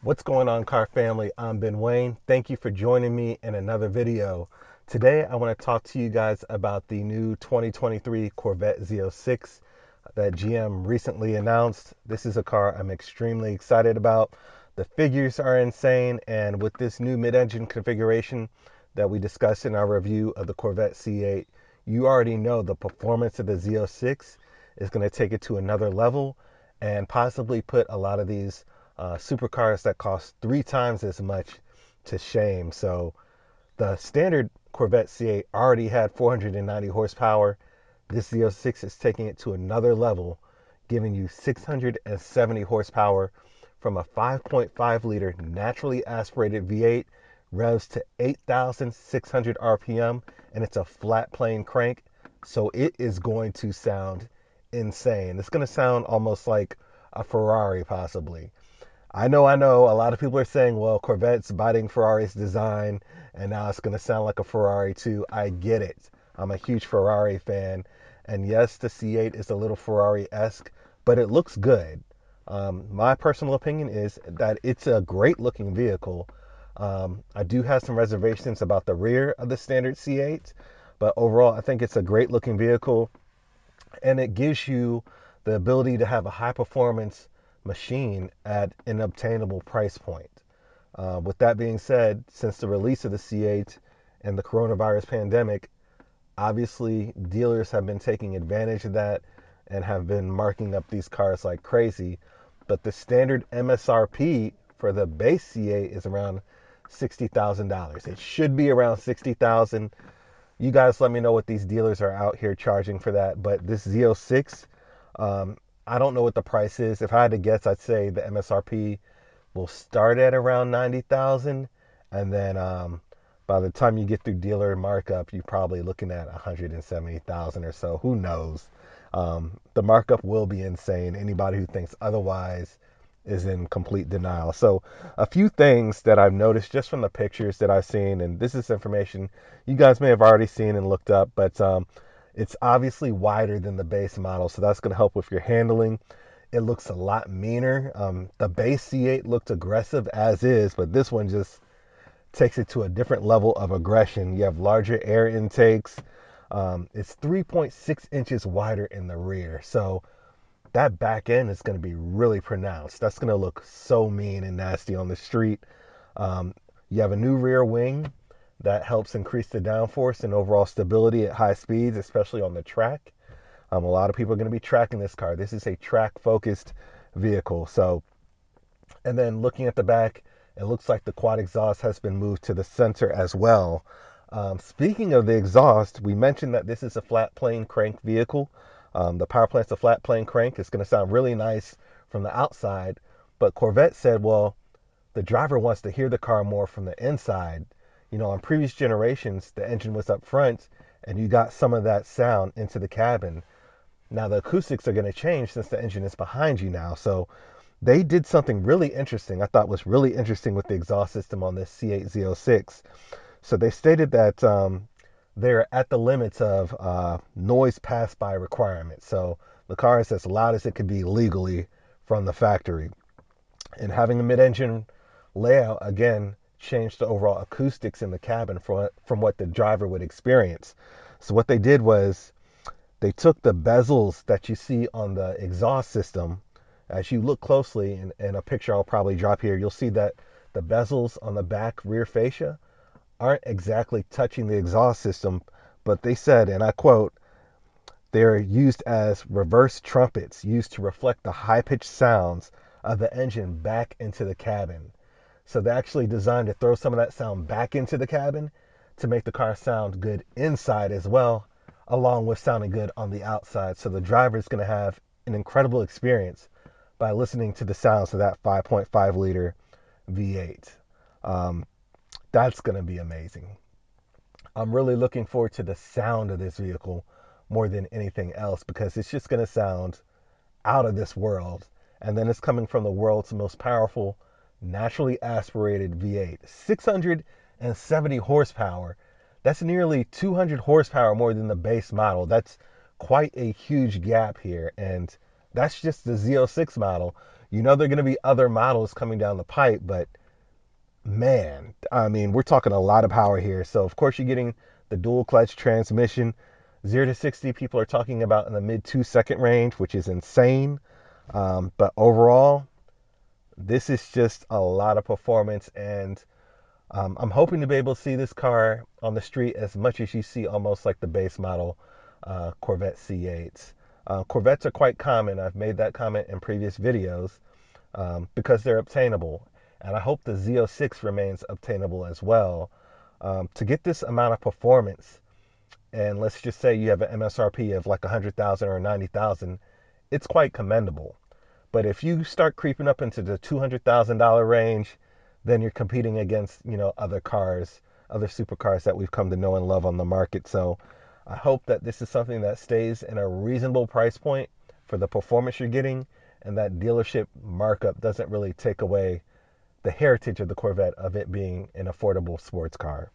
What's going on, car family? I'm Ben Wayne. Thank you for joining me in another video. Today, I want to talk to you guys about the new 2023 Corvette Z06 that GM recently announced. This is a car I'm extremely excited about. The figures are insane, and with this new mid-engine configuration that we discussed in our review of the Corvette C8, you already know the performance of the Z06 is going to take it to another level and possibly put a lot of these supercars that cost 3 times as much to shame. So the standard Corvette C8 already had 490 horsepower. This Z06 is taking it to another level, giving you 670 horsepower from a 5.5 liter naturally aspirated V8, revs to 8,600 RPM, and it's a flat plane crank. So it is going to sound insane. It's going to sound almost like a Ferrari, possibly. I know. A lot of people are saying, well, Corvette's biting Ferrari's design, and now it's going to sound like a Ferrari too. I get it. I'm a huge Ferrari fan. And yes, the C8 is a little Ferrari-esque, but it looks good. My personal opinion is that it's a great looking vehicle. I do have some reservations about the rear of the standard C8, but overall, I think it's a great looking vehicle, and it gives you the ability to have a high performance machine at an obtainable price point. With that being said, since the release of the C8 and the coronavirus pandemic, obviously dealers have been taking advantage of that and have been marking up these cars like crazy. But the standard MSRP for the base C8 is around $60,000. It should be around 60,000. You guys let me know what these dealers are out here charging for that. But this Z06, I don't know what the price is. If I had to guess, I'd say the MSRP will start at around 90,000, and then by the time you get through dealer markup, you're probably looking at 170,000 or so. Who knows? The markup will be insane. Anybody who thinks otherwise is in complete denial. So, a few things that I've noticed just from the pictures that I've seen, and this is information you guys may have already seen and looked up, but it's obviously wider than the base model, so that's going to help with your handling. It looks a lot meaner. The base C8 looked aggressive as is, but this one just takes it to a different level of aggression. You have larger air intakes. It's 3.6 inches wider in the rear, so that back end is going to be really pronounced. That's going to look so mean and nasty on the street. Um, you have a new rear wing that helps increase the downforce and overall stability at high speeds, especially on the track. A lot of people are going to be tracking this car. This is a track focused vehicle. So, and then looking at the back, it looks like the quad exhaust has been moved to the center as well. Speaking of the exhaust, we mentioned that this is a flat plane crank vehicle. The power plant's a flat plane crank. It's going to sound really nice from the outside, but Corvette said, well, the driver wants to hear the car more from the inside. You know, on previous generations, the engine was up front and you got some of that sound into the cabin. Now the acoustics are going to change since the engine is behind you now. So they did something really interesting. I thought was really interesting with the exhaust system on this C8 Z06. So they stated that they're at the limits of noise pass by requirements. So the car is as loud as it could be legally from the factory. And having a mid-engine layout again changed the overall acoustics in the cabin from what the driver would experience. So what they did was they took the bezels that you see on the exhaust system. As you look closely, in a picture I'll probably drop here, you'll see that the bezels on the back rear fascia aren't exactly touching the exhaust system, but they said, and I quote, they're used as reverse trumpets used to reflect the high-pitched sounds of the engine back into the cabin. So they actually designed to throw some of that sound back into the cabin to make the car sound good inside as well, along with sounding good on the outside. So the driver is going to have an incredible experience by listening to the sounds of that 5.5 liter V8. That's going to be amazing. I'm really looking forward to the sound of this vehicle more than anything else because it's just going to sound out of this world. And then it's coming from the world's most powerful naturally aspirated V8. 670 horsepower. That's nearly 200 horsepower more than the base model. That's quite a huge gap here. And That's just the Z06 model. You know there are going to be other models coming down the pipe, but man, I mean, we're talking a lot of power here. So of course you're getting the dual clutch transmission. 0 to 60 people are talking about in the mid 2-second range, which is insane. But overall, this is just a lot of performance, and I'm hoping to be able to see this car on the street as much as you see almost like the base model Corvette C8s. Corvettes are quite common. I've made that comment in previous videos because they're obtainable. And I hope the Z06 remains obtainable as well. To get this amount of performance, and let's just say you have an MSRP of like 100,000 or 90,000, it's quite commendable. But if you start creeping up into the $200,000 range, then you're competing against, other cars, other supercars that we've come to know and love on the market. So I hope that this is something that stays in a reasonable price point for the performance you're getting, and that dealership markup doesn't really take away the heritage of the Corvette of it being an affordable sports car.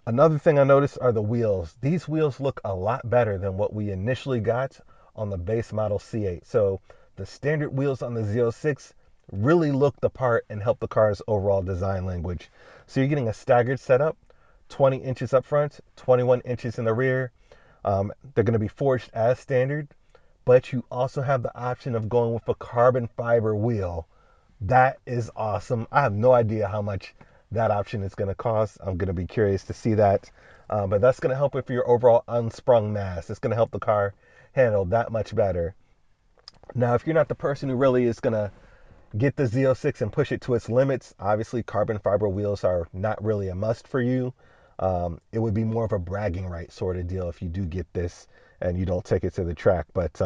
Another thing I noticed are the wheels. These wheels look a lot better than what we initially got on the base model C8. So the standard wheels on the Z06 really look the part and help the car's overall design language. So you're getting a staggered setup, 20 inches up front, 21 inches in the rear. They're going to be forged as standard, but you also have the option of going with a carbon fiber wheel. That is awesome. I have no idea how much that option is going to cost. I'm going to be curious to see that. But that's going to help with your overall unsprung mass. It's going to help the car handle that much better. Now, if you're not the person who really is going to get the Z06 and push it to its limits, obviously carbon fiber wheels are not really a must for you. It would be more of a bragging right sort of deal if you do get this and you don't take it to the track. But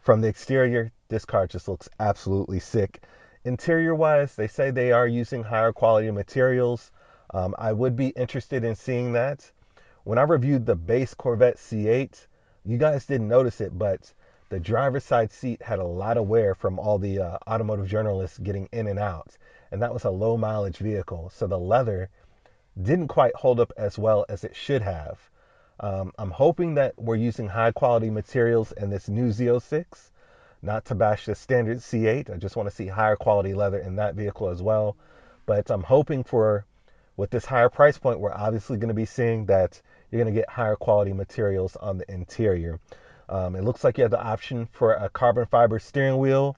from the exterior, this car just looks absolutely sick. Interior wise, they say they are using higher quality materials. I would be interested in seeing that. When I reviewed the base Corvette C8, you guys didn't notice it, but the driver's side seat had a lot of wear from all the automotive journalists getting in and out. And that was a low mileage vehicle. So the leather didn't quite hold up as well as it should have. I'm hoping that we're using high quality materials in this new Z06. Not to bash the standard C8. I just want to see higher quality leather in that vehicle as well. But I'm hoping for, with this higher price point, we're obviously going to be seeing that you're going to get higher quality materials on the interior. It looks like you have the option for a carbon fiber steering wheel.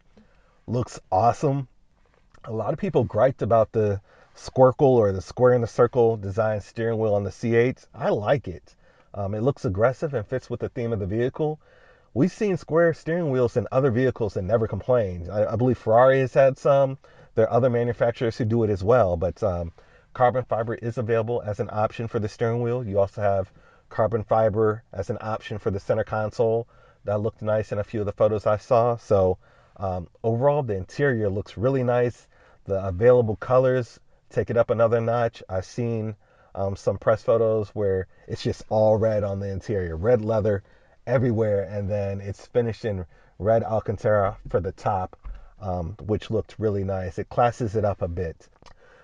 Looks awesome. A lot of people griped about the squircle or the square in the circle design steering wheel on the C8. I like it. It looks aggressive and fits with the theme of the vehicle. We've seen square steering wheels in other vehicles and never complained. I believe Ferrari has had some. There are other manufacturers who do it as well. But carbon fiber is available as an option for the steering wheel. You also have carbon fiber as an option for the center console. That looked nice in a few of the photos I saw. So overall, the interior looks really nice. The available colors take it up another notch. I've seen some press photos where it's just all red on the interior, red leather everywhere, and then it's finished in red Alcantara for the top, which looked really nice. It classes it up a bit.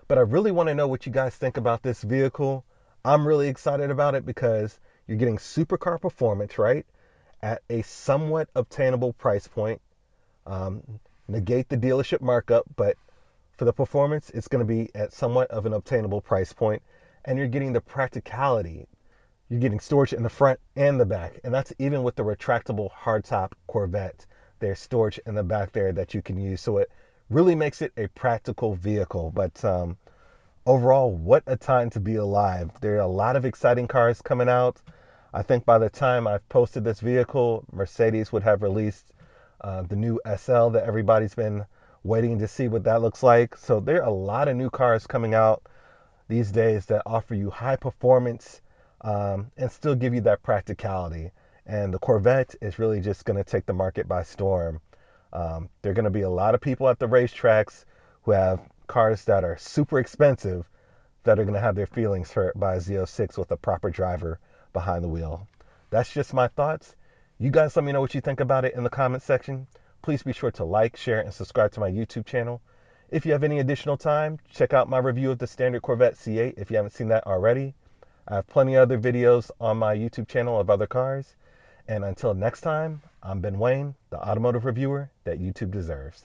But I really want to know what you guys think about this vehicle. I'm really excited about it because you're getting supercar performance, right, at a somewhat obtainable price point. Um, Negate the dealership markup, but for the performance, it's going to be at somewhat of an obtainable price point, and you're getting the practicality. You're getting storage in the front and the back, and that's even with the retractable hardtop Corvette. There's storage in the back there that you can use, so it really makes it a practical vehicle. But overall, what a time to be alive. There are a lot of exciting cars coming out. I think by the time I've posted this vehicle, Mercedes would have released the new SL that everybody's been waiting to see what that looks like. So there are a lot of new cars coming out these days that offer you high performance and still give you that practicality. And the Corvette is really just going to take the market by storm. There are going to be a lot of people at the racetracks who have cars that are super expensive that are going to have their feelings hurt by a Z06 with a proper driver behind the wheel. That's just my thoughts. You guys let me know what you think about it in the comment section. Please be sure to like, share, and subscribe to my YouTube channel. If you have any additional time, check out my review of the standard Corvette C8 if you haven't seen that already. I have plenty of other videos on my YouTube channel of other cars. And until next time, I'm Ben Wayne, the automotive reviewer that YouTube deserves.